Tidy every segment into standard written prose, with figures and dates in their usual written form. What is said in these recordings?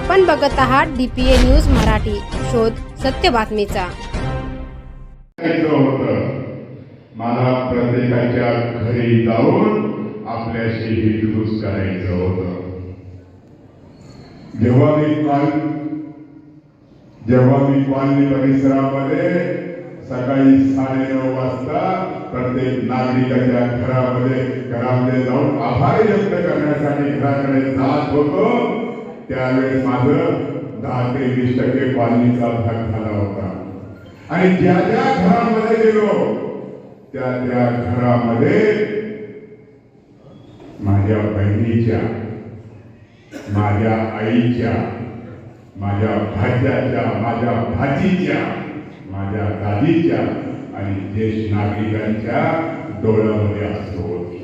आपण बघत आहात DPA न्यूज मराठी. शोध सत्य बातमीचा. मला प्रत्येकाच्या घरी जाऊन आपल्याशी हितगुज करायचं होतं. जेव्हा मी कॉलनी परिसरामध्ये सकाळी 9:30 वाजता प्रत्येक नागरिकाच्या घरामध्ये जाऊन आभार व्यक्त करण्यासाठी घराकडे जात होतो, त्यावेळेस माझं 10 ते 20% कॉलनीचा भाग झाला होता. आणि ज्या घरामध्ये गेलो त्या घरामध्ये माझ्या बहिणीच्या, माझ्या आईच्या, माझ्या भाच्याच्या, माझ्या भाचीच्या, माझ्या दादीच्या आणि ज्येष्ठ नागरिकांच्या डोळ्यामध्ये अश्रू होते.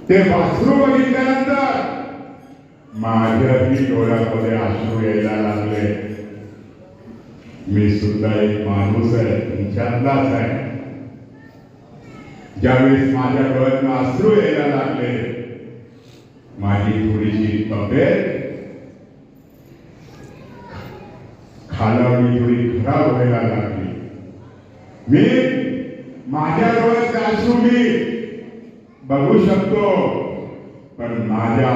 ते वासरू बघितल्यानंतर माझ्याही डोळ्यामध्ये अश्रू यायला लागले. मी सुद्धा एक माणूस आहे, तुमच्यातलाच आहे. ज्यावेळेस माझ्या डोळ्यातून अश्रू यायला लागले, माझी थोडीशी तब्येत खालावली, थोडी खराब व्हायला लागली. मी माझ्या डोळ्यात अश्रू मी बघू शकतो, पण माझ्या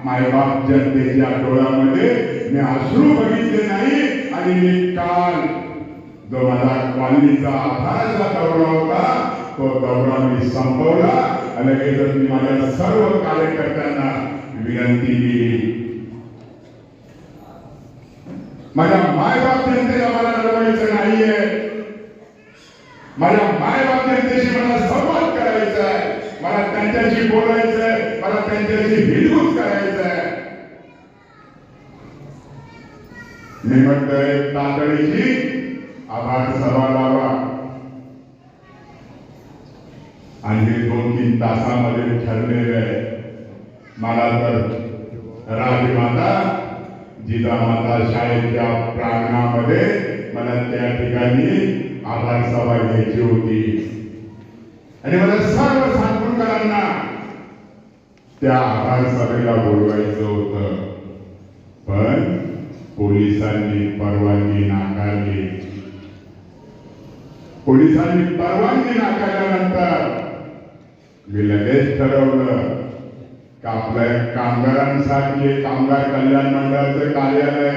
मायबाप जनतेच्या डोळ्यामध्ये मी अश्रू बघितले नाही. आणि मी काल जो माझा कॉलनीचा आभाराचा दौरा होता, तो दौरा मी संपवला. आणि मी माझ्या सर्व कार्यकर्त्यांना विनंती केली, माझ्या मायबाप जनतेला मला लढवायचं नाहीये. माझ्या मायबाप जनतेशी मला संवाद करायचा आहे, मला त्यांच्याशी बोलायचं आहे, मला त्यांच्याशी हितगुज करायचं आहे. मी म्हणतोय तातडीची आभार सभा लावा आणि 2-3 तासामध्ये ठरलेले आहे. मला तर राजमाता जिजामाता शाळेच्या प्रांगणामध्ये मला त्या ठिकाणी आभार सभा घ्यायची होती आणि मला सर्व सातपूरकरांना त्या आभार सभेला बोलवायचं होतं, पण पोलिसांनी परवानगी नाकारली. पोलिसांनी परवानगी नाकारल्यानंतर मी लगेच ठरवलं की आपल्या कामगारांसाठी कामगार कल्याण मंडळाचं कार्यालय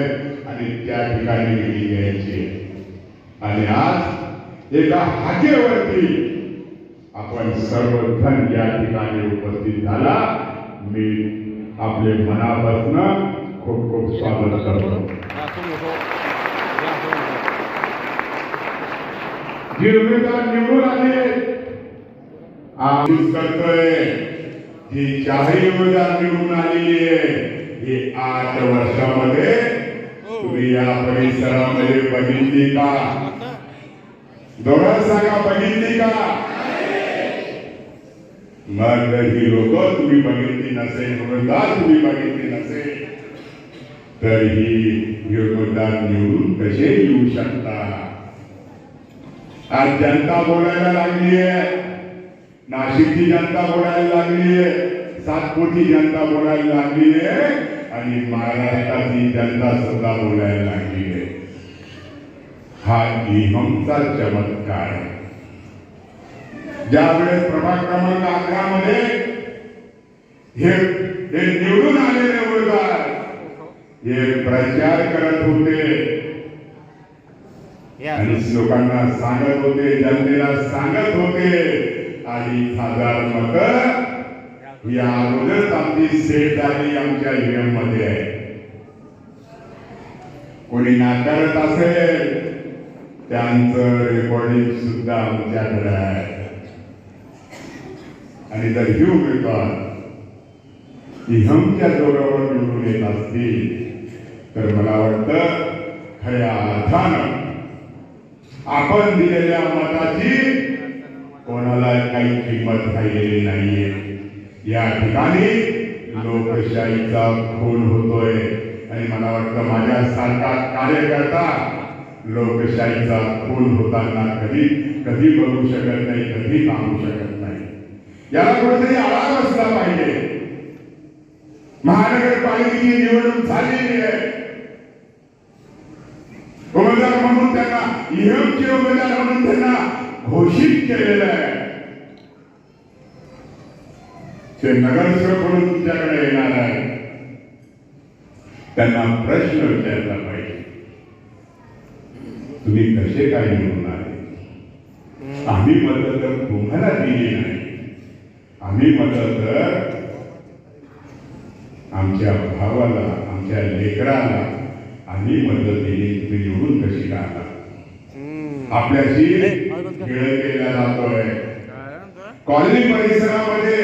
आणि त्या ठिकाणी मिटिंग घ्यायची. आणि आज एका हाकेवरती आपण सर्वजण या ठिकाणी उपस्थित झाला. मी आपले मनापासून खूप खूप स्वागत करतो. जी उमेदवार निवडून आले आम्ही करतोय, जी चारही उमेदवार निवडून आलेली आहे, ही 8 वर्षामध्ये तुम्ही या परिसरामध्ये बघितली का? डोळ्यात सांगा, बघितली का? मग ही लोक तुम्ही बघितली नसेल, उमेदवार तुम्ही बघितली नसेल, तर ही उमेदवार निवडून कसे येऊ शकता? आज जनता बोलायला लागली आहे, नाशिकची जनता बोलायला लागली आहे, सातपूरची जनता बोलायला लागली आहे आणि महाराष्ट्राची जनता सुद्धा बोलायला लागली आहे. हा इहमचा चमत्कार आहे. ज्यावेळेस प्रभाग क्रमांक 11 मध्ये हे निवडून आलेले उमेदवार हे प्रचार करत होते आणि लोकांना सांगत होते, जनतेला सांगत होते, 2,500 मतं या अगोदरच आमची सेट झाली, आमच्या ईव्हीएम मध्ये आहे. कोणी नाकारत असेल त्यांचं रेकॉर्डिंग सुद्धा आमच्याकडे आहे. आणि जर ही उमेदवार ईव्हीएमच्या जोरावर निवडून येत असतील तर मला वाटतं खऱ्या अर्थानं आपण दिलेल्या मताची कोणाला काही किंमत राहिलेली नाहीये. या ठिकाणी लोकशाहीचा खून होतोय आणि मला वाटतं माझ्यासारखा कार्यकर्ता लोकशाहीचा खून होताना कधी बघू शकत नाही, कधी थांबू शकत नाही. याला कुठेतरी आळा बसला पाहिजे. महानगरपालिकेची निवडणूक झालेली आहे. उमेदवार म्हणून त्यांना ईएमचे उमेदवार म्हणून त्यांना घोषित केलेलं आहे. ते नगरसेवक म्हणून तुमच्याकडे येणार आहे. त्यांना प्रश्न विचारला पाहिजे, तुम्ही कसे काय निवडून आले? आम्ही मदत तर तुम्हाला दिली नाही, आम्ही मदत तर आमच्या भावाला, आमच्या लेकराला आम्ही मदत दिली. तुम्ही निवडून कशी काय आला? आपल्याशी खेळ केला जातोय. कॉलनी परिसरामध्ये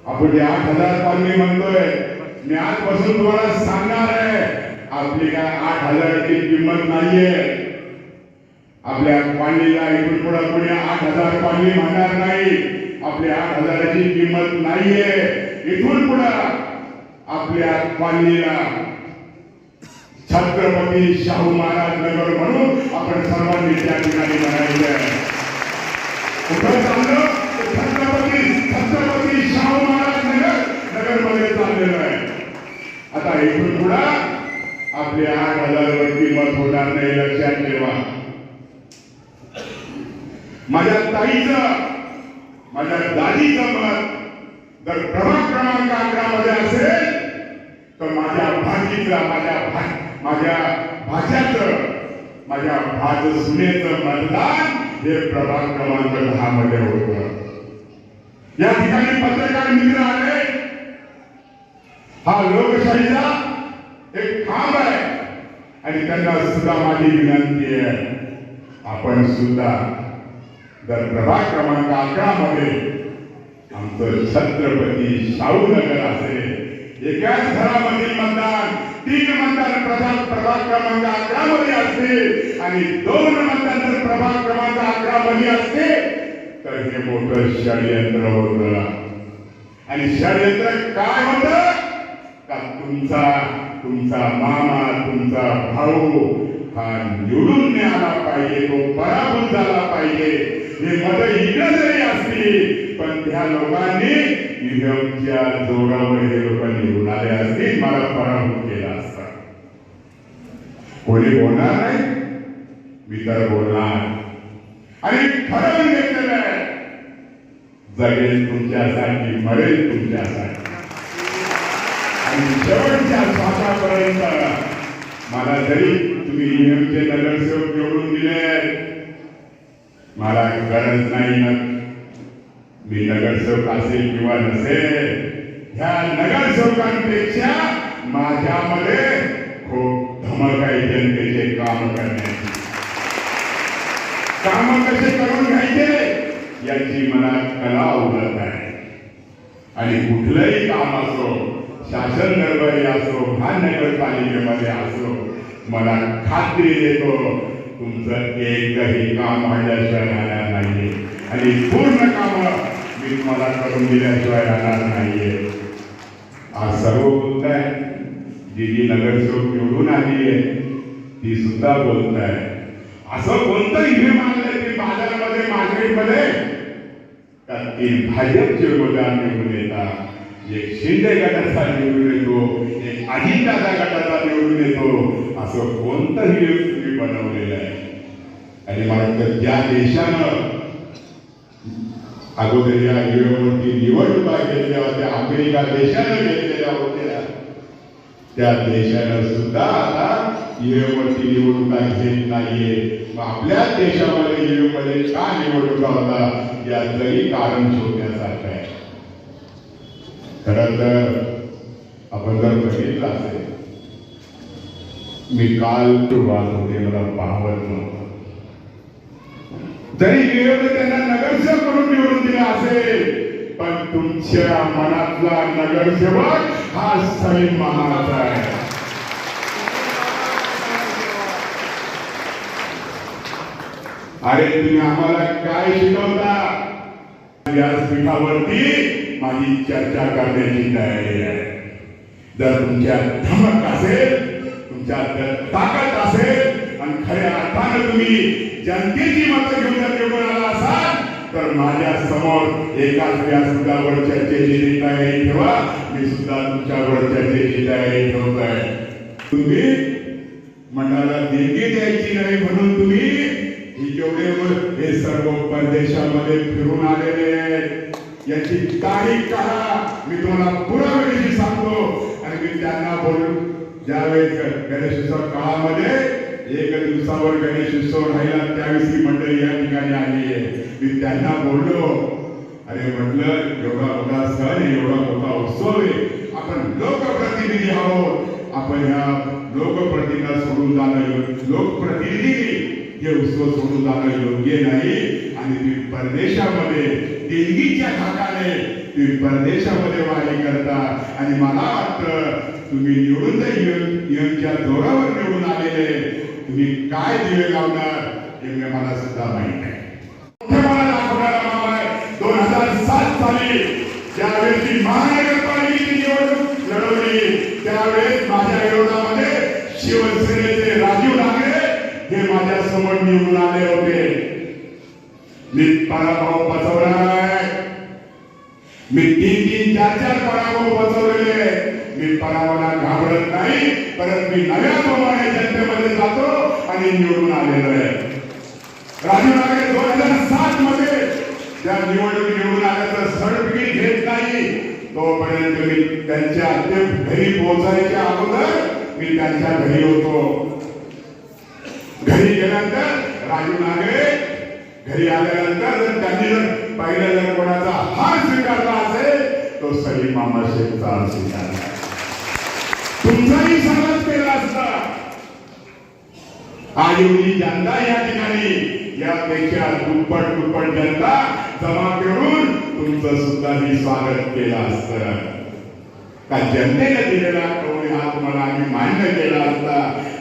आपण जे 8,000 कॉलनी म्हणतोय, मी आजपासून तुम्हाला सांगणार आहे, आपली काय 8,000ची किंमत नाहीये. आपल्या कॉलनीला इथून पुढे कोणी 8,000 कॉलनी म्हणणार नाही. आपल्या 8,000ची किंमत नाहीये. इथून पुढे आपल्या कॉलनीला छत्रपती शाहू महाराज नगर म्हणून आपण सर्वांनी त्या ठिकाणी म्हणायचं. कुठं चाललं? छत्रपती शाहू महाराज नगर मध्ये चाललेलं आहे. आता इथून पुढे आपले 8,000 वर किंमत होणार नाही, लक्षात ठेवा. माझ्या ताईचं, माझ्या दादीचं मत जर प्रभाग क्रमांक 11 मध्ये असेल तर माझ्या भाजीला, माझ्या भाच्याचं, माझ्या भाज सुनेचं मतदान हे प्रभाग क्रमांक 10 मध्ये होतं. या ठिकाणी पत्रकार मित्र आले. हा लोकशाहीचा एक खांब आहे आणि त्यांना सुद्धा माझी विनंती आहे, आपण सुद्धा जर प्रभाग क्रमांक 11 मध्ये आमचं छत्रपती शाहू नगर असेल, एकाच घरामधील मतदान 3 मतदान प्रभाग क्रमांक 11 मध्ये असते आणि 2 मतदान जर प्रभाग क्रमांक 11 मध्ये असते तर हे मोठं षडयंत्र होतं. आणि षडयंत्र काय होतं? का तुमचा मामा, तुमचा भाऊ हा निवडून नाही आला पाहिजे, तो पराभूत झाला पाहिजे. हे मत इकडे जरी असतील पण त्या लोकांनी ईव्हीएमच्या जोरावर हे लोक निवडून आले असतील, मला पराभूत केला असता. कोणी बोलणार नाही, मी तर बोलणार. आणि ठरवून घेतलेलं आहे, जगेल तुमच्यासाठी, मरेल तुमच्यासाठी. आणि शेवटच्या श्वासापर्यंत मला जरी तुम्ही ईएमचे नगरसेवक निवडून दिले, मला गरज नाही ना मी नगरसेवक असेल किंवा नसेल. ह्या नगरसेवकांपेक्षा माझ्यामध्ये खूप धमक आहे जनतेचे काम करण्याची. काम कसे करून घ्यायचे याची मला कला उलट आहे. आणि कुठलंही काम असो, शासन दरबारी असो, महानगरपालिकेमध्ये असो, मला खात्री देतो तुमचं एकही काम माझ्याशिवाय राहणार नाहीये आणि पूर्ण काम मी तुम्हाला करून दिल्याशिवाय राहणार नाहीये. आज सर्व बोलताय, जी नगरसेवक निवडून आली आहे ती सुद्धा बोलताय. असं कोणतं इव्हीएम आणलंय की बाजारामध्ये, मार्केटमध्ये का ती भाजपचे उमेदवार निवडून येतात, एक शिंदे गटाचा निवडून येतो, एक अजितदादा गटाचा निवडून येतो. असं कोणतंही तुम्ही बनवलेलं आहे. आणि मला वाटतं ज्या देशानं अगोदर या ईव्हीएमवरती निवडणुका घेतल्या होत्या, अमेरिका देशानं घेतलेल्या होत्या, त्या देशानं सुद्धा आता ईव्हीएमवरती निवडणुका घेत नाहीये. आपल्या देशामध्ये ईव्हीएममध्ये का निवडणुका होता याचंही कारण शोधण्यासारखं आहे. खरं तर आपण जर बघितलं असेल, मी काल सुरुवात होते, मला पाहत नव्हतं. जरी ईव्हीएम त्यांना नगरसेवक म्हणून निवडून दिला असेल पण तुमच्या मनातला नगरसेवक हा सलीम मामाचा आहे. अरे तुम्ही आम्हाला काय शिकवता? व्यासपीठावरती माझी चर्चा करण्याची तयारी आहे. जर तुमच्या धमक असेल, तुमच्यात ताकद असेल आणि खऱ्या अर्थानं तुम्ही जनतेची मतं घेऊन जर निवडून आला असाल तर माझ्या समोर एकाच व्यासपीठावर चर्चेची तयारी ठेवा. मी सुद्धा तुमच्यावर चर्चेची तयारी ठेवत आहे. तुम्ही मंडळाला देणगी द्यायची नाही म्हणून तुम्ही ही जेवढे हे सर्व परदेशामध्ये फिरून आलेले आहेत याची तारीख काढा. मी तुम्हाला पुरावेशी सांगतो. आणि मी त्यांना बोलून ज्यावेळेस गणेशोत्सव काळामध्ये एक दिवसावर गणेशोत्सव राहिला त्यावेळेस ही मंडळी या ठिकाणी आली आहे. मी त्यांना बोललो, अरे म्हटलं एवढा मोठा सण आहे, एवढा मोठा उत्सव आहे, आपण लोकप्रतिनिधी आहोत. आपण ह्या लोकप्रतिनिधी सोडून जाणं, लोकप्रतिनिधी हे उत्सव सोडून जाणं योग्य नाही. आणि ती परदेशामध्ये देणगीच्या धाकाने ती परदेशामध्ये वारी करता. आणि मला वाटतं तुम्ही निवडून येऊनच्या जोरावर निवडून आलेले, तुम्ही काय दिवे लावणार हे मला सुद्धा माहित आहे. 2007 साली ज्यावेळी महानगरपालिकेची निवडणूक लढवली त्यावेळेस माझ्या विरोधामध्ये शिवसेनेचे राजीव नागरे हे माझ्या समोर निवडून आले होते. मी पराभव पचवणार आहे. मी 3-3, 4-4 पराभव पचवलेले. मी पराभवाला घाबरत नाही, परंतु मी नव्या प्रमाणे जनतेमध्ये जातो आणि निवडून आलेलो आहे. राजीव नागरे 2007 मध्ये त्या निवडून आल्याचं सर्टिफिकेट घेत नाही तोपर्यंत मी त्यांच्या घरी पोहोचायच्या अगोदर मी त्यांच्या घरी होतो. घरी गेल्यानंतर राजीव नागरे घरी आल्यानंतर जर त्यांनी जर पहिला जर कोणाचा हार स्वीकारला असेल तो सलीम मामा शेखचा हार स्वीकारला. तुमचाही समाज केला असता. आयोगी जनता या ठिकाणी यापेक्षा दुप्पट जनता जमा करून तुमचं सुद्धा मी स्वागत केलं असतं. का जनतेने दिलेला कौल हा तुम्हाला आम्ही मान्य केला असता,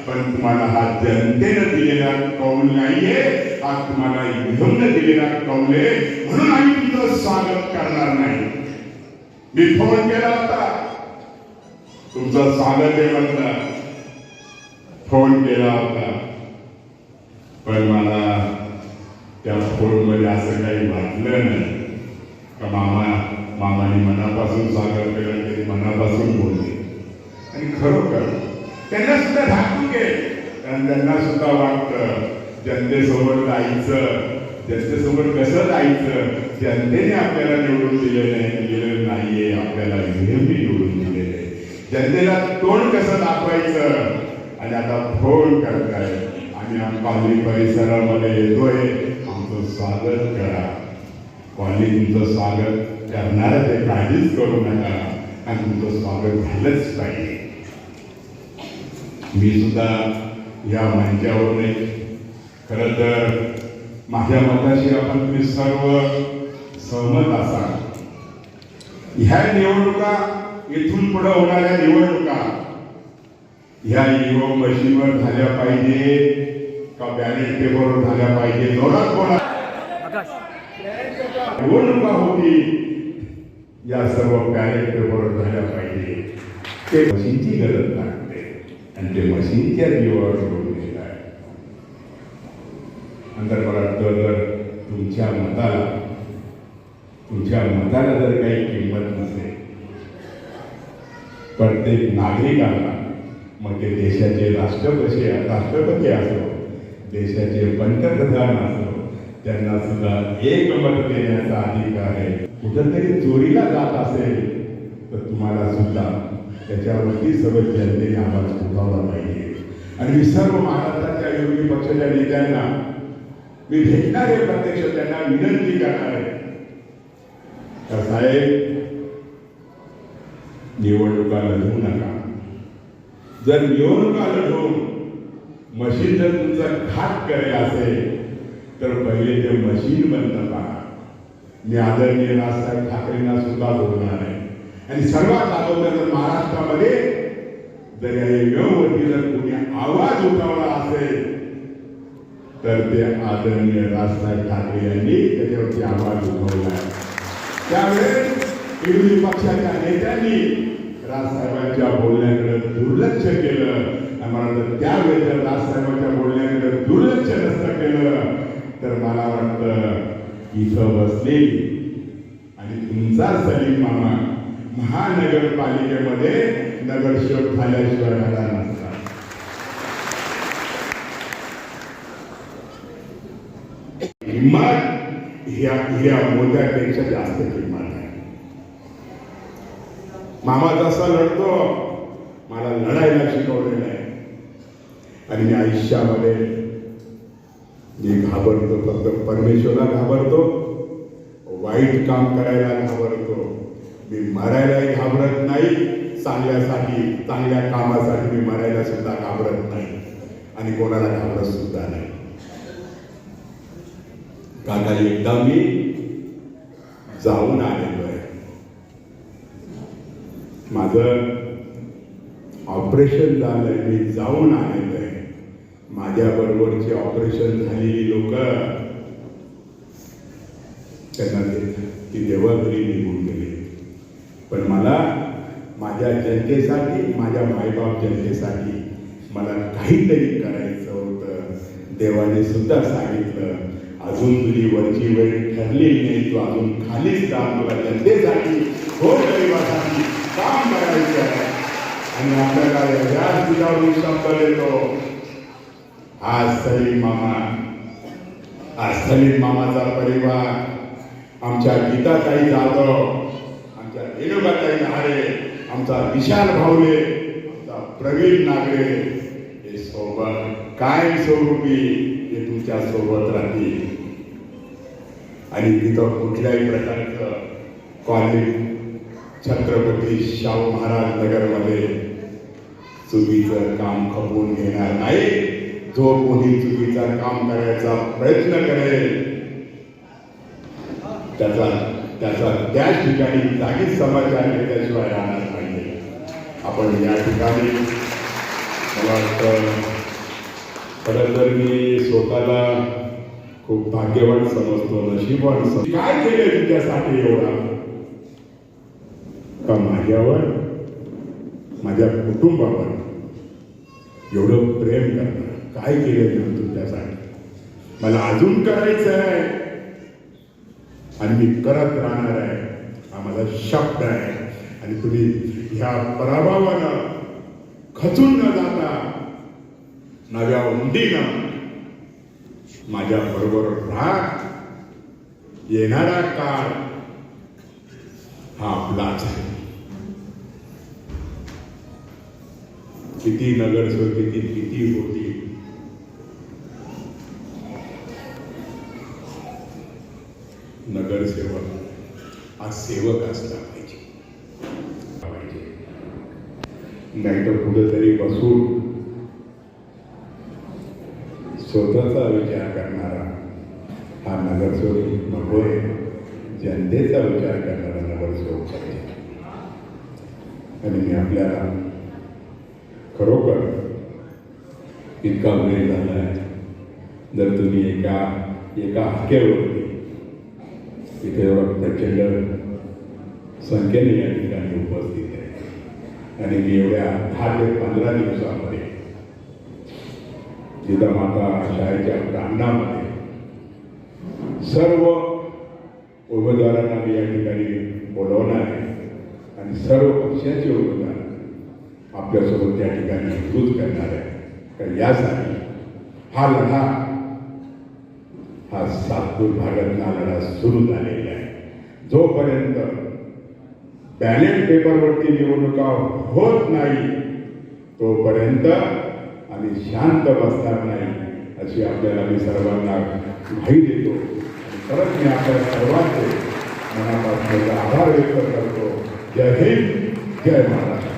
पण तुम्हाला हा जनतेने दिलेला कौल नाहीये, हा तुम्हाला युद्धाने दिलेला कौल आहे. म्हणून आम्ही तुमचं स्वागत करणार नाही. मी फोन केला होता, तुमचं स्वागत आहे म्हटलं, फोन केला होता, पण मला त्या फोनमध्ये असं काही वाटलं नाही का मामाने मनापासून स्वागत केलं, ते मनापासून बोलले. आणि खरोखर त्यांना सुद्धा धाकून घे, कारण त्यांना सुद्धा वाटतं जनतेसोबत जायचं, जनतेसोबत कसं जायचं. जनतेने आपल्याला निवडून दिलेलं नाहीये, आपल्याला नेहमी निवडून दिलेलं आहे. जनतेला तोंड कसं दाखवायचं. आणि आता फोन करताय, आम्ही कॉलनी परिसरामध्ये येतोय, आमचं स्वागत करा. कॉलनी तुमचं स्वागत करणार ते काळजीच करू नका, आणि तुमचं स्वागत झालंच पाहिजे. मी सुद्धा या मंचावर खरं तर माझ्या मताशी आपण तुम्ही सर्व सहमत असाल. ह्या निवडणुका इथून पुढे होणाऱ्या निवडणुका ह्या ईव्हीएम मशीनवर झाल्या पाहिजे का बॅलेट पेपरवर झाल्या पाहिजे. जोरात बोला. निवडणुका होती या सर्व बॅलेट पेपरवर झाल्या पाहिजे. ते मशीनची गरज लागते आणि ते मशीनच्या जीवावर सोडून दिलं आहे. नंतर मला वाटतं जर तुमच्या मताला जर काही किंमत नसेल, प्रत्येक नागरिकांना, मग ते देशाचे राष्ट्रपती असो, देशाचे पंतप्रधान असो, त्यांना सुद्धा एक मत देण्याचा अधिकार आहे. कुठंतरी चोरीला जात असेल तर तुम्हाला सुद्धा त्याच्यावरती सर्व जनतेने आवाज उठवला पाहिजे. आणि मी सर्व महाराष्ट्राच्या विरोधी पक्षाच्या नेत्यांना मी भेटणार आहे, प्रत्यक्ष त्यांना विनंती करणार आहे का साहेब, निवडणुका लढवू नका. जर निवडणुका लढवून मशीन जर तुमचा घात करेल असेल तर पहिले ते मशीन बंद पहा. मी आदरणीय राजसाहेब ठाकरेंना सुद्धा बोलणार आहे. आणि सर्वात अगोदर जर महाराष्ट्रामध्ये जर या ईव्हीएमवरती जर कोणी आवाज उठवला असेल तर ते आदरणीय राजसाहेब ठाकरे यांनी त्याच्यावरती आवाज उठवला आहे. त्यावेळेस विरोधी पक्षाच्या नेत्यांनी राजसाहेबांच्या बोलण्याकडे दुर्लक्ष केलं. आम्हाला त्यावेळेस जर राजसाहेबांच्या बोलण्याकडे दुर्लक्ष नसतं केलं तर मला वाटतं इथं बसलेली आणि तुमचा सलीम मामा महानगरपालिकेमध्ये नगरसेवक झाल्याशिवाय राहणार नसतात. किंमत ह्या मोद्यापेक्षा जास्त किंमत आहे. मामा जसा लढतो मला लढायला शिकवलेलं आहे आणि मी आयुष्यामध्ये मी घाबरतो, फक्त परमेश्वराला घाबरतो, वाईट काम करायला घाबरतो. मी मरायलाही घाबरत नाही, चांगल्यासाठी चांगल्या कामासाठी मी मरायला सुद्धा घाबरत नाही आणि कोणाला घाबरत सुद्धा नाही. काका एकदा मी जाऊन आलेलो आहे. माझं ऑपरेशन झालंय, मी जाऊन आलेलो आहे. माझ्या बरोबरची ऑपरेशन झालेली लोक त्यांना ती देवाघरी निघून गेली, पण मला माझ्या जनतेसाठी, माझ्या मायबाप जनतेसाठी मला काहीतरी करायचं होतं. देवाने सुद्धा सांगितलं, अजून तुझी वरची वेळ ठरलेली नाही, तू अजून खालीच काम, तुला जनतेसाठी, गोरगरिबासाठी काम करायचं आहे. आणि आपल्याला याच तुझ्यावरून शब्द देतो, आज सलीम मामा, आज सलीम मामाचा परिवार, आमच्या गीताताई जाधव, आमच्या रेणुकाताई लहारे, आमचा विशाल भावले, आमचा प्रवीण नागरे, हे सोबत कायम स्वरूपी हे तुमच्या सोबत राहतील. आणि तिथं कुठल्याही प्रकारचं कॉलेज छत्रपती शाहू महाराज नगरमध्ये चुकीचं काम खपवून घेणार नाही. जो कोणी चुकीचा काम करायचा प्रयत्न करेल त्याचा त्याच ठिकाणी जागीच समाचार घेतल्याशिवाय राहणार नाही. आपण या ठिकाणी मला वाटतं खरं तर मी स्वतःला खूप भाग्यवान समजतो, नशीबवान समजतो. काय केलं तुझ्यासाठी एवढा, का माझ्यावर, माझ्या कुटुंबावर एवढं प्रेम करणं, काय केलं मी तुझ्यासाठी. मला अजून करायचं आहे आणि मी करत राहणार आहे, हा माझा शब्द आहे. आणि तुम्ही ह्या पराभवानं खचून न जाता नव्या उंडीनं माझ्या बरोबर राहा. येणारा काळ हा आपलाच आहे. किती नगरसेवक किती होती, नगरसेवक हा सेवक असला पाहिजे. नाहीतर कुठेतरी बसून स्वतःचा विचार करणारा हा नगरसेवक नकोय. जनतेचा विचार करणारा नगरसेवक पाहिजे. आणि मी आपल्याला खरोखर इतका वेळ झाला आहे, जर तुम्ही एका हाकेवरती इथे एवढा प्रचंड संख्येने या ठिकाणी उपस्थित आहे आणि मी एवढ्या 10 ते 15 दिवसामध्ये जिजामाता शाळेच्या प्रांगणामध्ये सर्व उमेदवारांना मी या ठिकाणी बोलवणार आहे आणि सर्व पक्षाचे उमेदवार आपल्यासोबत त्या ठिकाणी विरोध करणार आहे. तर यासाठी हा लढा, हा सातपूर भागातला लढा सुरू झालेला आहे. जोपर्यंत बॅलेट पेपरवरती निवडणुका होत नाही तोपर्यंत आम्ही शांत बसणार नाही, अशी आपल्याला मी सर्वांना ग्वाही देतो. परत मी आपल्या सर्वांचे मनापासून आभार व्यक्त करतो. जय हिंद, जय महाराष्ट्र.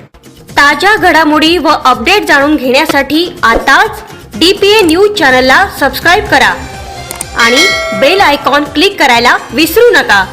ताज्या घडामोडी व अपडेट जाणून घेण्यासाठी आताच DPA न्यूज चॅनलला सबस्क्राईब करा आणि बेल आयकॉन क्लिक करायला विसरू नका.